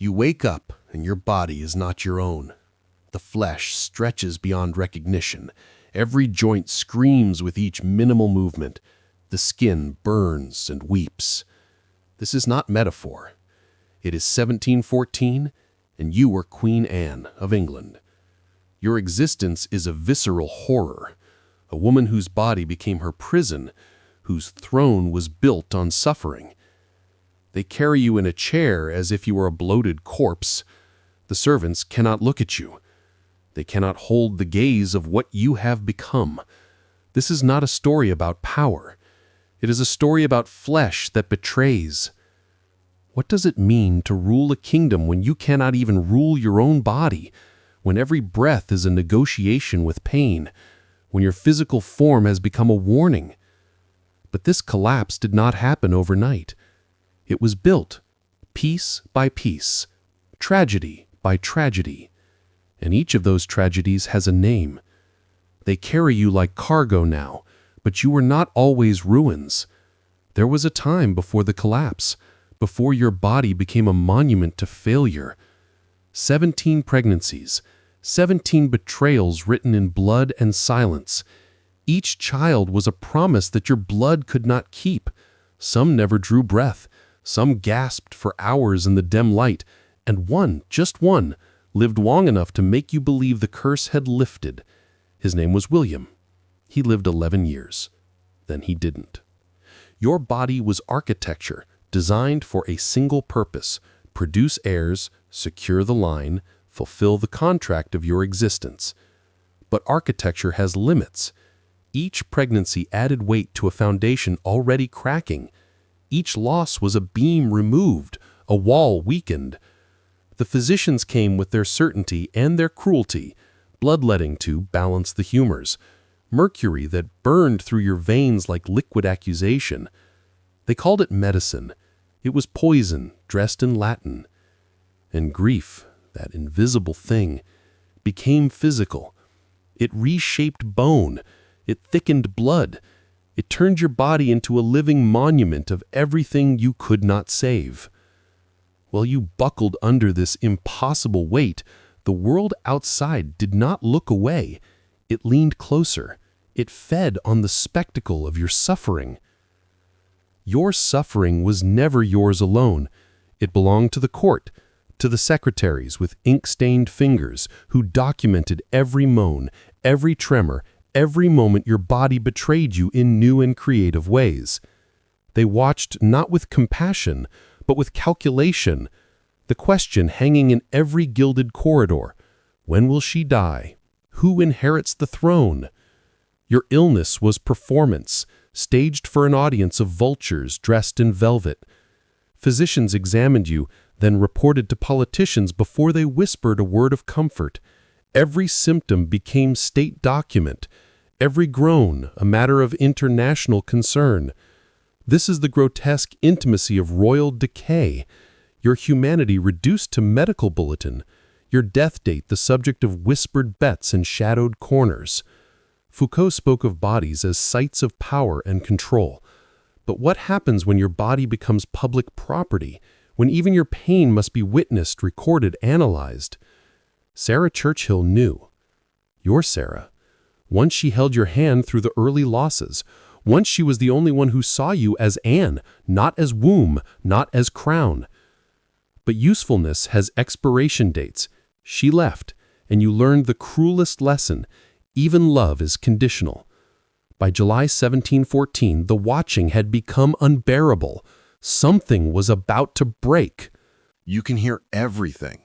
You wake up, and your body is not your own. The flesh stretches beyond recognition. Every joint screams with each minimal movement. The skin burns and weeps. This is not metaphor. It is 1714, and you are Queen Anne of England. Your existence is a visceral horror, a woman whose body became her prison, whose throne was built on suffering. They carry you in a chair as if you were a bloated corpse. The servants cannot look at you. They cannot hold the gaze of what you have become. This is not a story about power. It is a story about flesh that betrays. What does it mean to rule a kingdom when you cannot even rule your own body, when every breath is a negotiation with pain, when your physical form has become a warning? But this collapse did not happen overnight. It was built, piece by piece, tragedy by tragedy. And each of those tragedies has a name. They carry you like cargo now, but you were not always ruins. There was a time before the collapse, before your body became a monument to failure. 17 pregnancies, 17 betrayals written in blood and silence. Each child was a promise that your blood could not keep. Some never drew breath. Some gasped for hours in the dim light, and one, just one, lived long enough to make you believe the curse had lifted. His name was William. He lived 11 years. Then he didn't. Your body was architecture, designed for a single purpose: produce heirs, secure the line, fulfill the contract of your existence. But architecture has limits. Each pregnancy added weight to a foundation already cracking. Each loss was a beam removed, a wall weakened. The physicians came with their certainty and their cruelty, bloodletting to balance the humors, mercury that burned through your veins like liquid accusation. They called it medicine. It was poison dressed in Latin. And grief, that invisible thing, became physical. It reshaped bone. It thickened blood. It turned your body into a living monument of everything you could not save. While you buckled under this impossible weight, the world outside did not look away. It leaned closer. It fed on the spectacle of your suffering. Your suffering was never yours alone. It belonged to the court, to the secretaries with ink-stained fingers who documented every moan, every tremor, every moment your body betrayed you in new and creative ways. They watched not with compassion, but with calculation, the question hanging in every gilded corridor: when will she die? Who inherits the throne? Your illness was performance, staged for an audience of vultures dressed in velvet. Physicians examined you, then reported to politicians before they whispered a word of comfort. Every symptom became state document, every groan a matter of international concern. This is the grotesque intimacy of royal decay, your humanity reduced to medical bulletin, your death date the subject of whispered bets and shadowed corners. Foucault spoke of bodies as sites of power and control. But what happens when your body becomes public property, when even your pain must be witnessed, recorded, analyzed? Sarah Churchill knew. Your Sarah. Once she held your hand through the early losses. Once she was the only one who saw you as Anne, not as womb, not as crown. But usefulness has expiration dates. She left, and you learned the cruelest lesson: even love is conditional. By July 1714, the watching had become unbearable. Something was about to break. You can hear everything.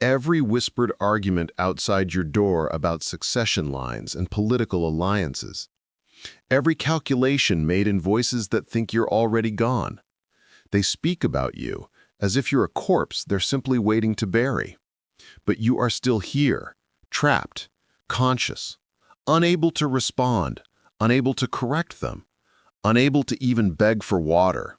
Every whispered argument outside your door about succession lines and political alliances. Every calculation made in voices that think you're already gone. They speak about you as if you're a corpse they're simply waiting to bury. But you are still here, trapped, conscious, unable to respond, unable to correct them, unable to even beg for water.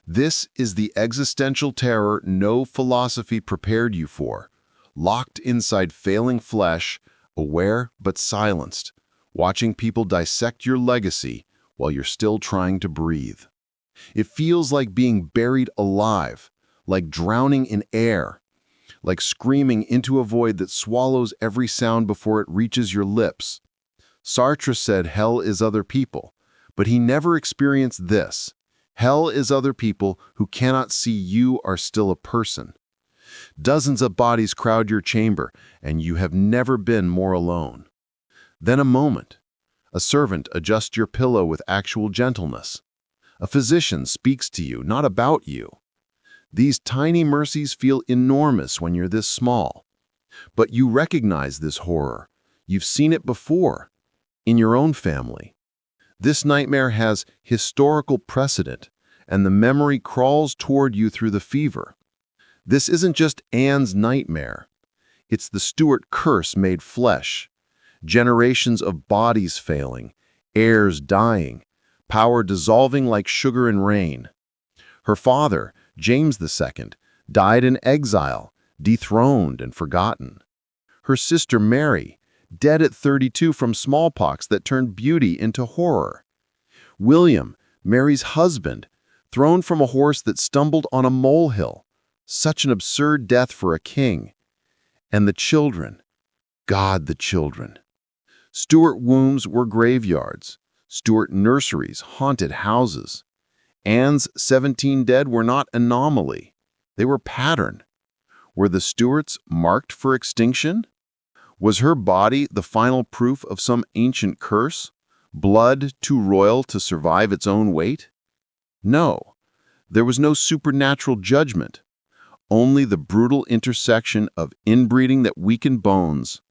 This is the existential terror no philosophy prepared you for, locked inside failing flesh, aware but silenced, watching people dissect your legacy while you're still trying to breathe. It feels like being buried alive, like drowning in air, like screaming into a void that swallows every sound before it reaches your lips. Sartre said hell is other people, but he never experienced this. Hell is other people who cannot see you are still a person. Dozens of bodies crowd your chamber, and you have never been more alone. Then a moment. A servant adjusts your pillow with actual gentleness. A physician speaks to you, not about you. These tiny mercies feel enormous when you're this small. But you recognize this horror. You've seen it before, in your own family. This nightmare has historical precedent, and the memory crawls toward you through the fever. This isn't just Anne's nightmare. It's the Stuart curse made flesh. Generations of bodies failing, heirs dying, power dissolving like sugar in rain. Her father, James II, died in exile, dethroned and forgotten. Her sister Mary, dead at 32 from smallpox that turned beauty into horror. William, Mary's husband, thrown from a horse that stumbled on a molehill. Such an absurd death for a king. And the children. God, the children. Stuart wombs were graveyards. Stuart nurseries, haunted houses. Anne's 17 dead were not anomaly. They were pattern. Were the Stuarts marked for extinction? Was her body the final proof of some ancient curse? Blood too royal to survive its own weight? No. There was no supernatural judgment. Only the brutal intersection of inbreeding that weakened bones,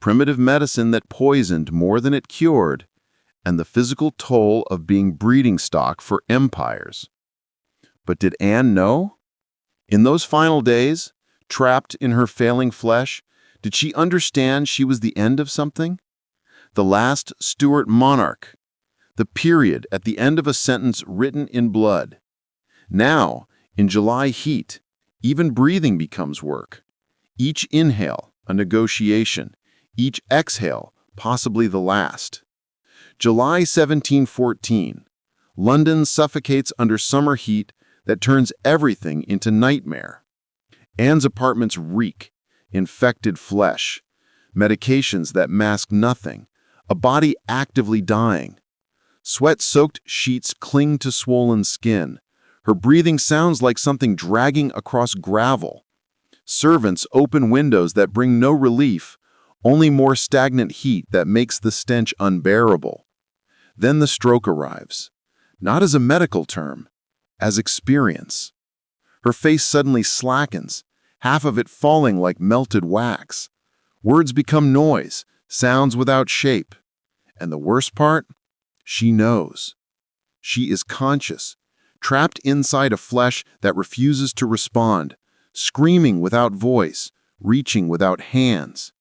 primitive medicine that poisoned more than it cured, and the physical toll of being breeding stock for empires. But did Anne know? In those final days, trapped in her failing flesh, did she understand she was the end of something? The last Stuart monarch, the period at the end of a sentence written in blood. Now, in July heat, even breathing becomes work. Each inhale, a negotiation. Each exhale, possibly the last. July 1714. London suffocates under summer heat that turns everything into nightmare. Anne's apartments reek, infected flesh, medications that mask nothing, a body actively dying. Sweat-soaked sheets cling to swollen skin. Her breathing sounds like something dragging across gravel. Servants open windows that bring no relief, only more stagnant heat that makes the stench unbearable. Then the stroke arrives, not as a medical term, as experience. Her face suddenly slackens, half of it falling like melted wax. Words become noise, sounds without shape. And the worst part? She knows. She is conscious, trapped inside a flesh that refuses to respond, screaming without voice, reaching without hands.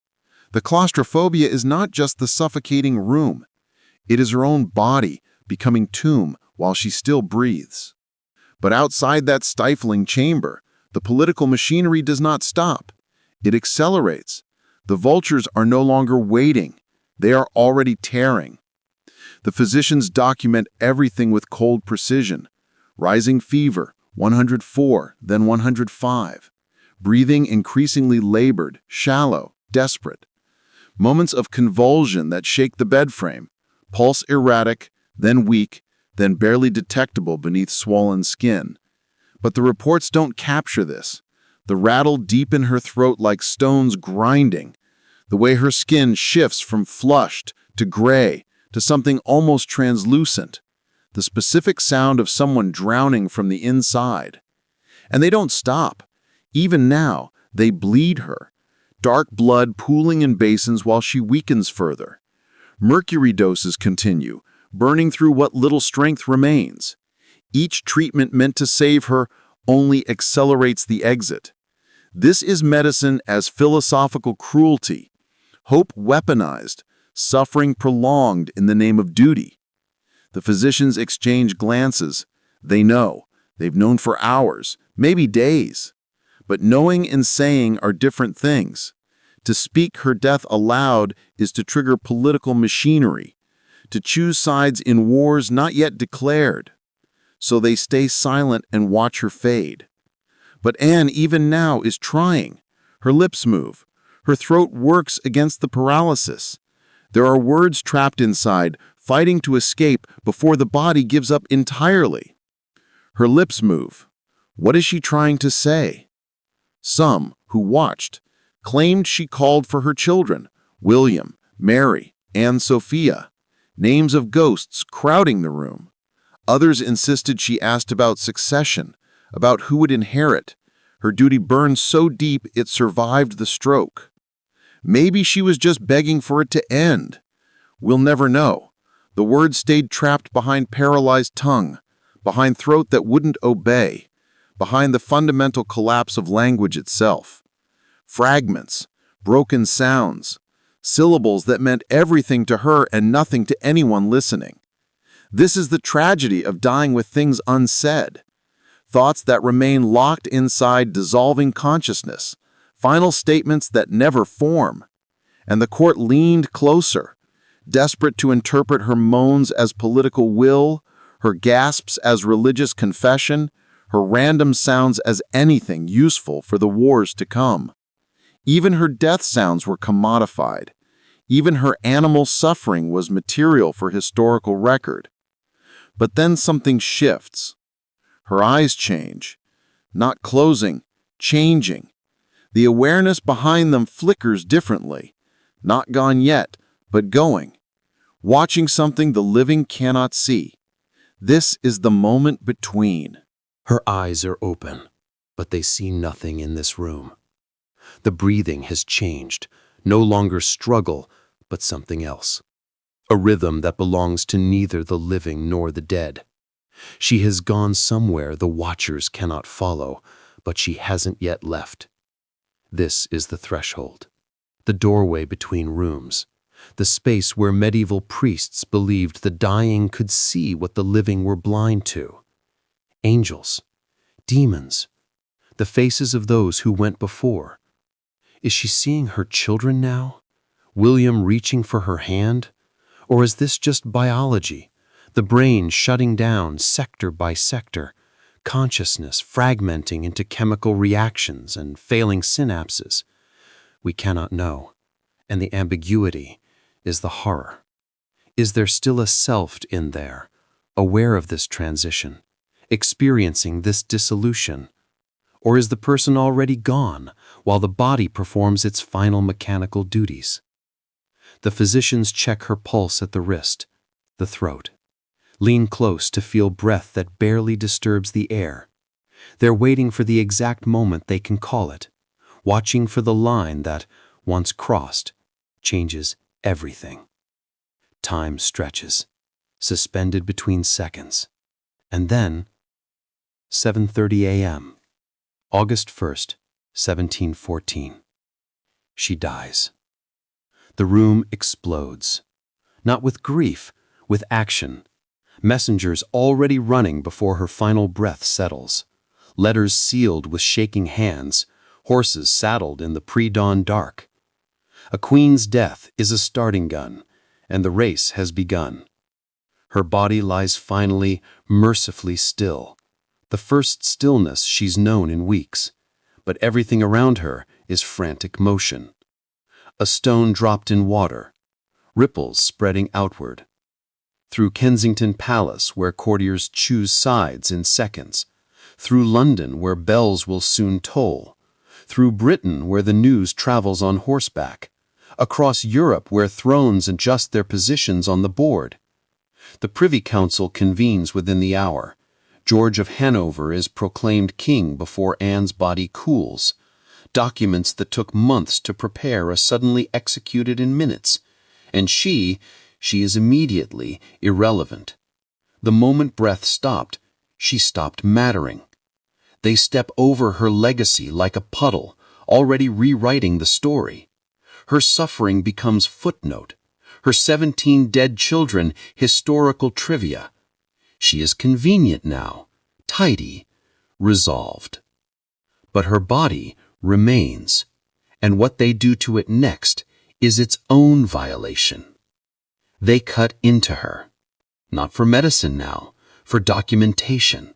The claustrophobia is not just the suffocating room. It is her own body becoming tomb while she still breathes. But outside that stifling chamber, the political machinery does not stop. It accelerates. The vultures are no longer waiting. They are already tearing. The physicians document everything with cold precision. Rising fever, 104, then 105. Breathing increasingly labored, shallow, desperate. Moments of convulsion that shake the bed frame. Pulse erratic, then weak, then barely detectable beneath swollen skin. But the reports don't capture this. The rattle deep in her throat like stones grinding. The way her skin shifts from flushed to gray to something almost translucent. The specific sound of someone drowning from the inside. And they don't stop. Even now, they bleed her. Dark blood pooling in basins while she weakens further. Mercury doses continue, burning through what little strength remains. Each treatment meant to save her only accelerates the exit. This is medicine as philosophical cruelty. Hope weaponized, suffering prolonged in the name of duty. The physicians exchange glances. They know. They've known for hours, maybe days. But knowing and saying are different things. To speak her death aloud is to trigger political machinery, to choose sides in wars not yet declared. So they stay silent and watch her fade. But Anne, even now, is trying. Her lips move. Her throat works against the paralysis. There are words trapped inside, fighting to escape before the body gives up entirely. Her lips move. What is she trying to say? Some, who watched, claimed she called for her children, William, Mary, and Sophia, names of ghosts crowding the room. Others insisted she asked about succession, about who would inherit. Her duty burned so deep it survived the stroke. Maybe she was just begging for it to end. We'll never know. The words stayed trapped behind paralyzed tongue, behind throat that wouldn't obey, behind the fundamental collapse of language itself. Fragments, broken sounds, syllables that meant everything to her and nothing to anyone listening. This is the tragedy of dying with things unsaid. Thoughts that remain locked inside dissolving consciousness, final statements that never form. And the court leaned closer, desperate to interpret her moans as political will, her gasps as religious confession, her random sounds as anything useful for the wars to come. Even her death sounds were commodified. Even her animal suffering was material for historical record. But then something shifts. Her eyes change, not closing, changing. The awareness behind them flickers differently, not gone yet, but going, watching something the living cannot see. This is the moment between. Her eyes are open, but they see nothing in this room. The breathing has changed, no longer struggle, but something else. A rhythm that belongs to neither the living nor the dead. She has gone somewhere the watchers cannot follow, but she hasn't yet left. This is the threshold, the doorway between rooms, the space where medieval priests believed the dying could see what the living were blind to. Angels, demons, the faces of those who went before. Is she seeing her children now? William reaching for her hand? Or is this just biology, the brain shutting down sector by sector, consciousness fragmenting into chemical reactions and failing synapses? We cannot know, and the ambiguity is the horror. Is there still a self in there, aware of this transition, experiencing this dissolution? Or is the person already gone while the body performs its final mechanical duties? The physicians check her pulse at the wrist, the throat, lean close to feel breath that barely disturbs the air. They're waiting for the exact moment they can call it, watching for the line that, once crossed, changes everything. Time stretches, suspended between seconds. And then, 7:30 a.m., August 1st, 1714. She dies. The room explodes. Not with grief, with action. Messengers already running before her final breath settles. Letters sealed with shaking hands. Horses saddled in the pre-dawn dark. A queen's death is a starting gun, and the race has begun. Her body lies finally, mercifully still. The first stillness she's known in weeks. But everything around her is frantic motion. A stone dropped in water, ripples spreading outward. Through Kensington Palace, where courtiers choose sides in seconds. Through London, where bells will soon toll. Through Britain, where the news travels on horseback. Across Europe, where thrones adjust their positions on the board. The Privy Council convenes within the hour. George of Hanover is proclaimed king before Anne's body cools. Documents that took months to prepare are suddenly executed in minutes. And she is immediately irrelevant. The moment breath stopped, she stopped mattering. They step over her legacy like a puddle, already rewriting the story. Her suffering becomes footnote. Her 17 dead children, historical trivia. She is convenient now, tidy, resolved. But her body remains, and what they do to it next is its own violation. They cut into her, not for medicine now, for documentation.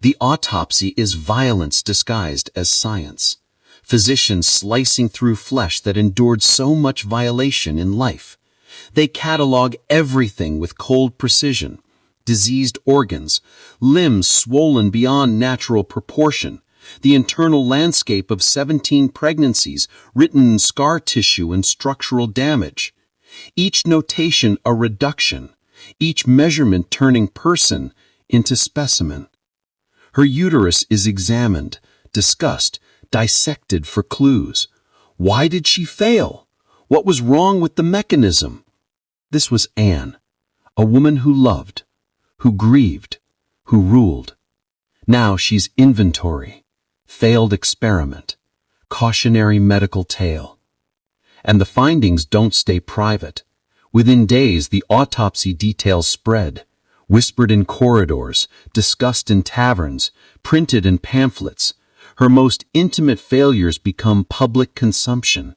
The autopsy is violence disguised as science. physicians slicing through flesh that endured so much violation in life. They catalog everything with cold precision: diseased organs, limbs swollen beyond natural proportion, the internal landscape of 17 pregnancies written in scar tissue and structural damage. Each notation a reduction, each measurement turning person into specimen. Her uterus is examined, discussed, dissected for clues. Why did she fail? What was wrong with the mechanism? This was Anne, a woman who loved, who grieved, who ruled. Now she's inventory, failed experiment, cautionary medical tale. And the findings don't stay private. Within days, the autopsy details spread, whispered in corridors, discussed in taverns, printed in pamphlets. Her most intimate failures become public consumption.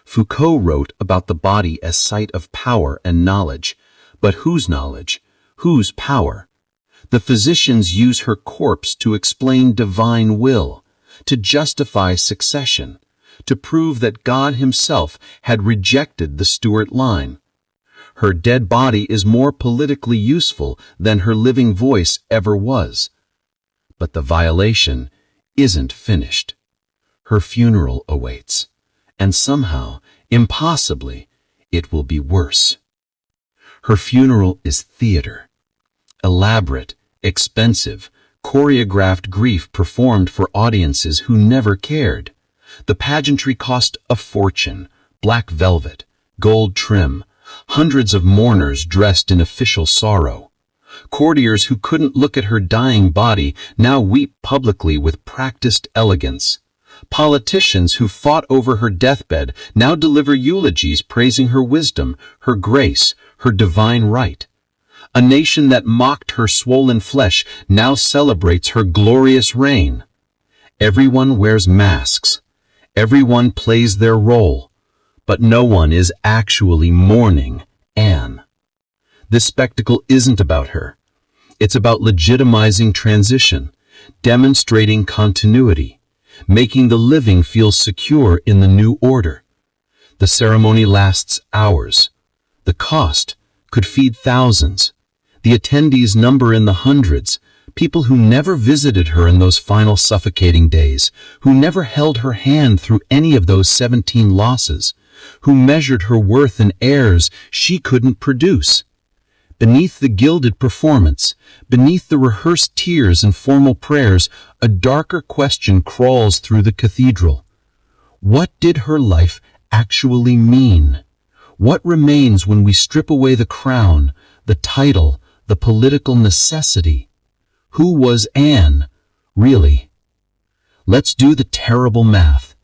Foucault wrote about the body as site of power and knowledge. But whose knowledge? Whose power? The physicians use her corpse to explain divine will, to justify succession, to prove that God himself had rejected the Stuart line. Her dead body is more politically useful than her living voice ever was. But the violation isn't finished. Her funeral awaits, and somehow, impossibly, it will be worse. Her funeral is theater. Elaborate, expensive, choreographed grief performed for audiences who never cared. The pageantry cost a fortune: black velvet, gold trim, hundreds of mourners dressed in official sorrow. Courtiers who couldn't look at her dying body now weep publicly with practiced elegance. Politicians who fought over her deathbed now deliver eulogies praising her wisdom, her grace, her divine right. A nation that mocked her swollen flesh now celebrates her glorious reign. Everyone wears masks. Everyone plays their role. But no one is actually mourning Anne. This spectacle isn't about her. It's about legitimizing transition, demonstrating continuity, making the living feel secure in the new order. The ceremony lasts hours. The cost could feed thousands. The attendees number in the hundreds, people who never visited her in those final suffocating days, who never held her hand through any of those 17 losses, who measured her worth in airs she couldn't produce. Beneath the gilded performance, beneath the rehearsed tears and formal prayers, a darker question crawls through the cathedral. What did her life actually mean? What remains when we strip away the crown, the title, the political necessity? Who was Anne, really? Let's do the terrible math.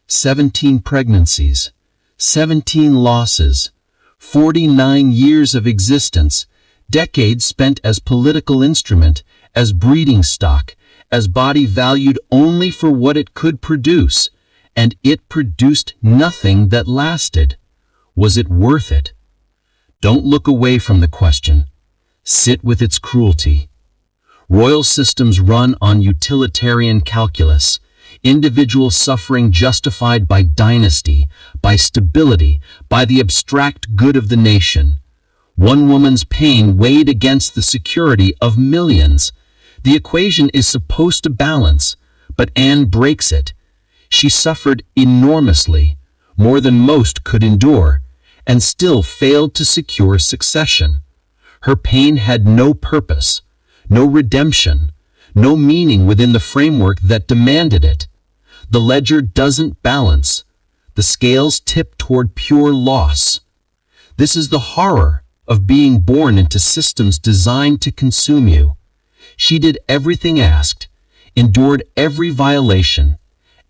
17 pregnancies, 17 losses, 49 years of existence, decades spent as political instrument, as breeding stock, as body valued only for what it could produce, and it produced nothing that lasted. Was it worth it? Don't look away from the question. Sit with its cruelty. Royal systems run on utilitarian calculus, individual suffering justified by dynasty, by stability, by the abstract good of the nation. One woman's pain weighed against the security of millions. The equation is supposed to balance, but Anne breaks it. She suffered enormously, more than most could endure, and still failed to secure succession. Her pain had no purpose, no redemption, no meaning within the framework that demanded it. The ledger doesn't balance. The scales tip toward pure loss. This is the horror of being born into systems designed to consume you. She did everything asked, endured every violation,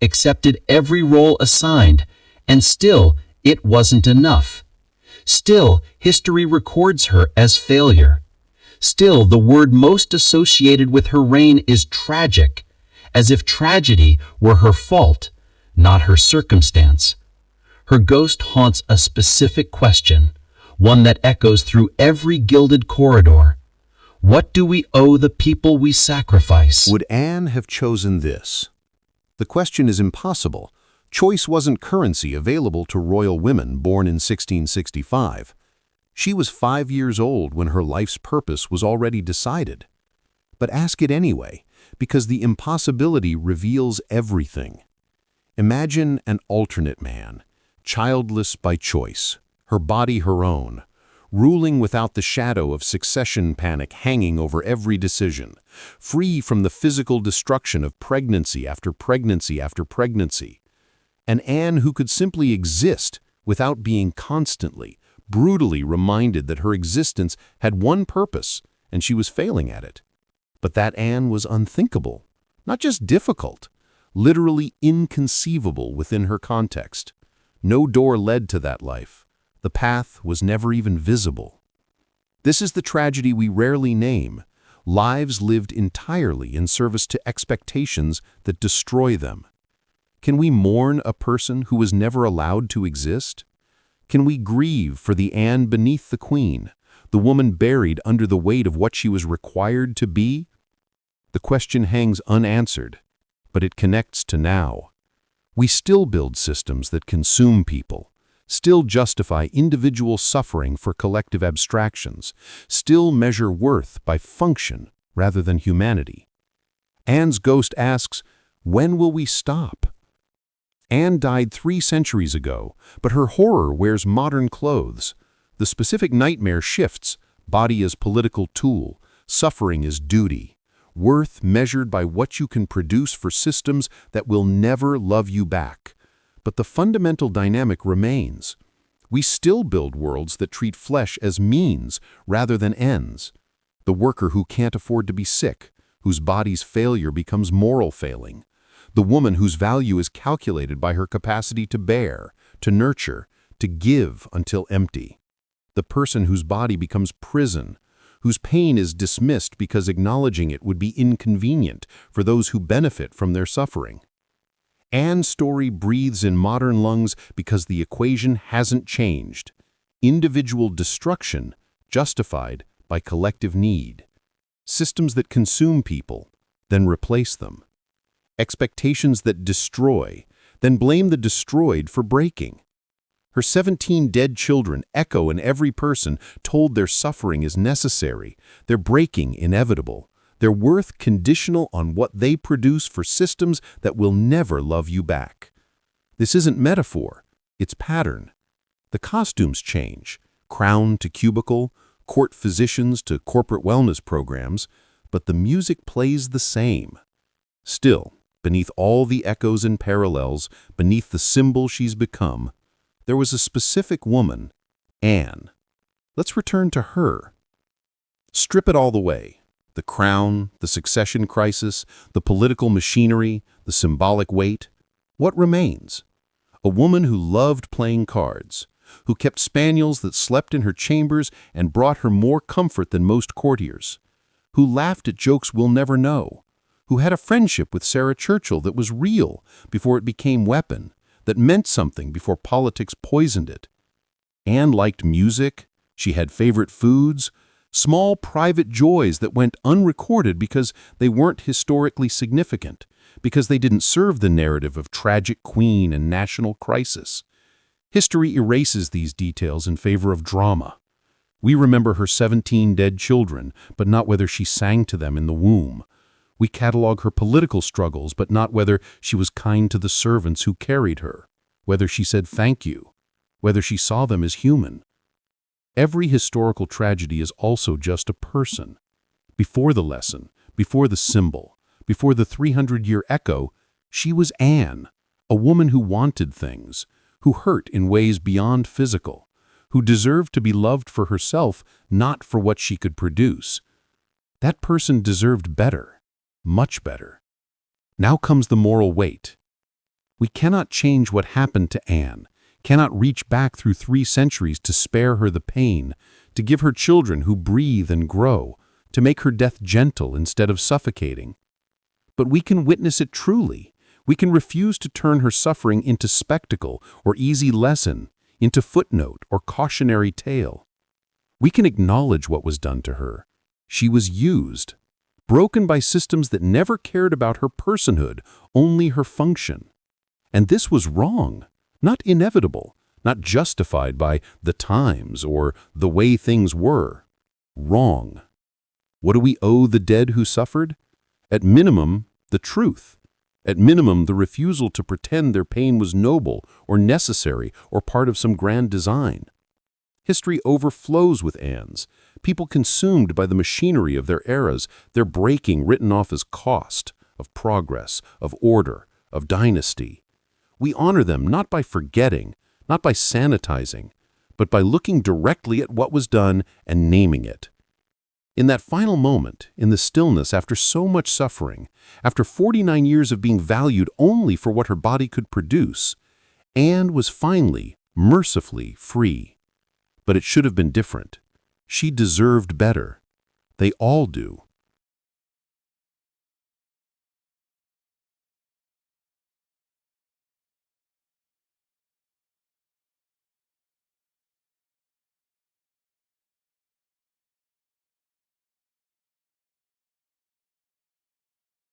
accepted every role assigned, and still it wasn't enough. Still, history records her as failure. Still, the word most associated with her reign is tragic, as if tragedy were her fault, not her circumstance. Her ghost haunts a specific question, one that echoes through every gilded corridor. What do we owe the people we sacrifice? Would Anne have chosen this? The question is impossible, Choice wasn't currency available to royal women born in 1665. She was 5 years old when her life's purpose was already decided. But ask it anyway, because the impossibility reveals everything. Imagine an alternate man, childless by choice, her body her own, ruling without the shadow of succession panic hanging over every decision, free from the physical destruction of pregnancy after pregnancy after pregnancy. An Anne who could simply exist without being constantly, brutally reminded that her existence had one purpose and she was failing at it. But that Anne was unthinkable, not just difficult, literally inconceivable within her context. No door led to that life. The path was never even visible. This is the tragedy we rarely name, lives lived entirely in service to expectations that destroy them. Can we mourn a person who was never allowed to exist? Can we grieve for the Anne beneath the Queen, the woman buried under the weight of what she was required to be? The question hangs unanswered, but it connects to now. We still build systems that consume people, still justify individual suffering for collective abstractions, still measure worth by function rather than humanity. Anne's ghost asks, when will we stop? Anne died 3 centuries ago, but her horror wears modern clothes. The specific nightmare shifts, body as political tool, suffering as duty, worth measured by what you can produce for systems that will never love you back. But the fundamental dynamic remains. We still build worlds that treat flesh as means rather than ends. The worker who can't afford to be sick, whose body's failure becomes moral failing. The woman whose value is calculated by her capacity to bear, to nurture, to give until empty. The person whose body becomes prison, whose pain is dismissed because acknowledging it would be inconvenient for those who benefit from their suffering. Anne's story breathes in modern lungs because the equation hasn't changed. Individual destruction justified by collective need. Systems that consume people, then replace them. Expectations that destroy, then blame the destroyed for breaking. Her 17 dead children echo in every person told their suffering is necessary, their breaking inevitable, their worth conditional on what they produce for systems that will never love you back. This isn't metaphor, it's pattern. The costumes change, crown to cubicle, court physicians to corporate wellness programs, but the music plays the same. Still, beneath all the echoes and parallels, beneath the symbol she's become, there was a specific woman, Anne. Let's return to her. Strip it all the way. The crown, the succession crisis, the political machinery, the symbolic weight. What remains? A woman who loved playing cards, who kept spaniels that slept in her chambers and brought her more comfort than most courtiers, who laughed at jokes we'll never know, who had a friendship with Sarah Churchill that was real before it became weapon, that meant something before politics poisoned it. Anne liked music, she had favorite foods, small private joys that went unrecorded because they weren't historically significant, because they didn't serve the narrative of tragic queen and national crisis. History erases these details in favor of drama. We remember her 17 dead children, but not whether she sang to them in the womb. We catalog her political struggles, but not whether she was kind to the servants who carried her, whether she said thank you, whether she saw them as human. Every historical tragedy is also just a person. Before the lesson, before the symbol, before the 300-year echo, she was Anne, a woman who wanted things, who hurt in ways beyond physical, who deserved to be loved for herself, not for what she could produce. That person deserved better. Much better. Now comes the moral weight. We cannot change what happened to Anne, cannot reach back through 3 centuries to spare her the pain, to give her children who breathe and grow, to make her death gentle instead of suffocating. But we can witness it truly. We can refuse to turn her suffering into spectacle or easy lesson, into footnote or cautionary tale. We can acknowledge what was done to her. She was used. Broken by systems that never cared about her personhood, only her function. And this was wrong, not inevitable, not justified by the times or the way things were. Wrong. What do we owe the dead who suffered? At minimum, the truth. At minimum, the refusal to pretend their pain was noble or necessary or part of some grand design. History overflows with ands, people consumed by the machinery of their eras, their breaking written off as cost, of progress, of order, of dynasty. We honor them not by forgetting, not by sanitizing, but by looking directly at what was done and naming it. In that final moment, in the stillness after so much suffering, after 49 years of being valued only for what her body could produce, Anne was finally, mercifully free. But it should have been different. She deserved better. They all do.